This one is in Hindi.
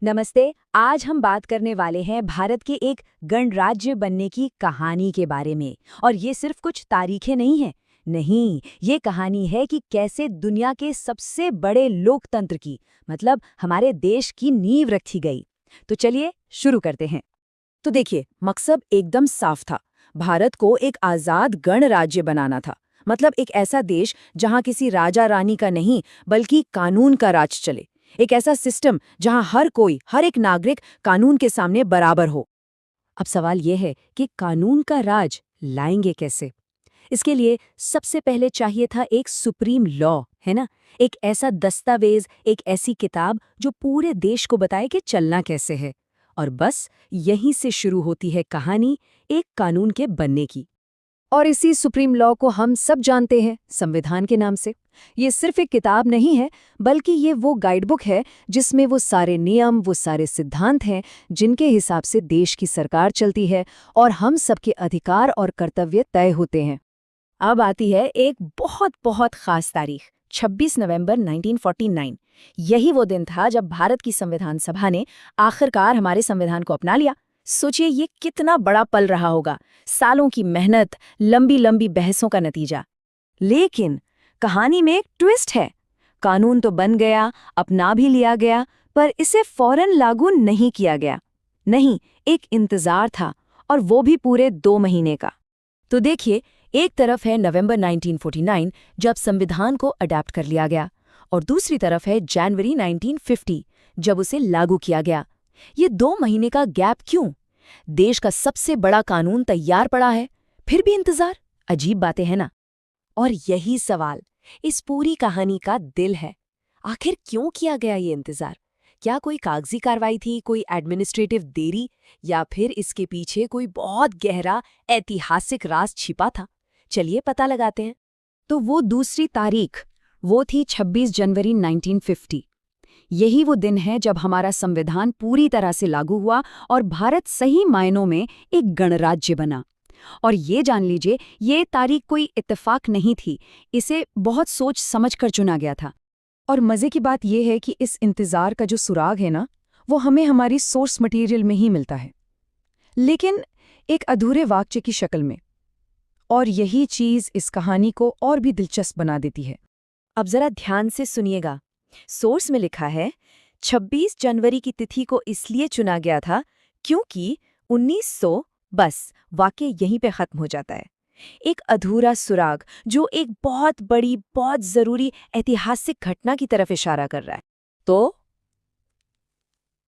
नमस्ते। आज हम बात करने वाले हैं भारत के एक गणराज्य बनने की कहानी के बारे में। और ये सिर्फ कुछ तारीखें नहीं हैं। नहीं, ये कहानी है कि कैसे दुनिया के सबसे बड़े लोकतंत्र की मतलब हमारे देश की नींव रखी गई। तो चलिए शुरू करते हैं। तो देखिए, मकसद एकदम साफ था। भारत को एक आजाद गणराज्य बनाना था। मतलब एक ऐसा देश जहां किसी राजा रानी का नहीं बल्कि कानून का राज चले। एक ऐसा सिस्टम जहां हर एक नागरिक कानून के सामने बराबर हो। अब सवाल यह है कि कानून का राज लाएंगे कैसे? इसके लिए सबसे पहले चाहिए था एक सुप्रीम लॉ, है ना? एक ऐसा दस्तावेज, एक ऐसी किताब जो पूरे देश को बताए कि चलना कैसे है। और बस यहीं से शुरू होती है कहानी एक कानून के बनने की। और इसी सुप्रीम लॉ को हम सब जानते हैं संविधान के नाम से। ये सिर्फ एक किताब नहीं है, बल्कि ये वो गाइडबुक है जिसमें वो सारे नियम, वो सारे सिद्धांत हैं जिनके हिसाब से देश की सरकार चलती है और हम सबके अधिकार और कर्तव्य तय होते हैं। अब आती है एक बहुत बहुत खास तारीख, 26 नवंबर 1949। यही वो दिन था जब भारत की संविधान सभा ने आखिरकार हमारे संविधान को अपना लिया। सोचिए ये कितना बड़ा पल रहा होगा, सालों की मेहनत, लंबी लंबी बहसों का नतीजा। लेकिन कहानी में एक ट्विस्ट है। कानून तो बन गया, अपना भी लिया गया, पर इसे फौरन लागू नहीं किया गया। नहीं, एक इंतजार था, और वो भी पूरे 2 महीने का। तो देखिए, एक तरफ है नवंबर 1949 जब संविधान को अडॉप्ट कर लिया गया, और दूसरी तरफ है जनवरी 1950 जब उसे लागू किया गया। ये 2 महीने का गैप क्यों? देश का सबसे बड़ा कानून तैयार पड़ा है, फिर भी इंतजार। अजीब बातें हैं ना? और यही सवाल इस पूरी कहानी का दिल है। आखिर क्यों किया गया ये इंतजार? क्या कोई कागजी कार्रवाई थी, कोई एडमिनिस्ट्रेटिव देरी, या फिर इसके पीछे कोई बहुत गहरा ऐतिहासिक राज छिपा था? चलिए पता लगाते हैं। तो वो दूसरी तारीख, वो थी 26 जनवरी 1950। यही वो दिन है जब हमारा संविधान पूरी तरह से लागू हुआ और भारत सही मायनों में एक गणराज्य बना। और ये जान लीजिए, ये तारीख कोई इत्तेफाक नहीं थी, इसे बहुत सोच समझ कर चुना गया था। और मज़े की बात यह है कि इस इंतज़ार का जो सुराग है ना, वो हमें हमारी सोर्स मटेरियल में ही मिलता है, लेकिन एक अधूरे वाक्य की शक्ल में। और यही चीज़ इस कहानी को और भी दिलचस्प बना देती है। अब ज़रा ध्यान से सुनिएगा। सोर्स में लिखा है 26 जनवरी की तिथि को इसलिए चुना गया था क्योंकि 1900, बस वाक्य यहीं पे खत्म हो जाता है। एक अधूरा सुराग जो एक बहुत बड़ी, बहुत जरूरी ऐतिहासिक घटना की तरफ इशारा कर रहा है। तो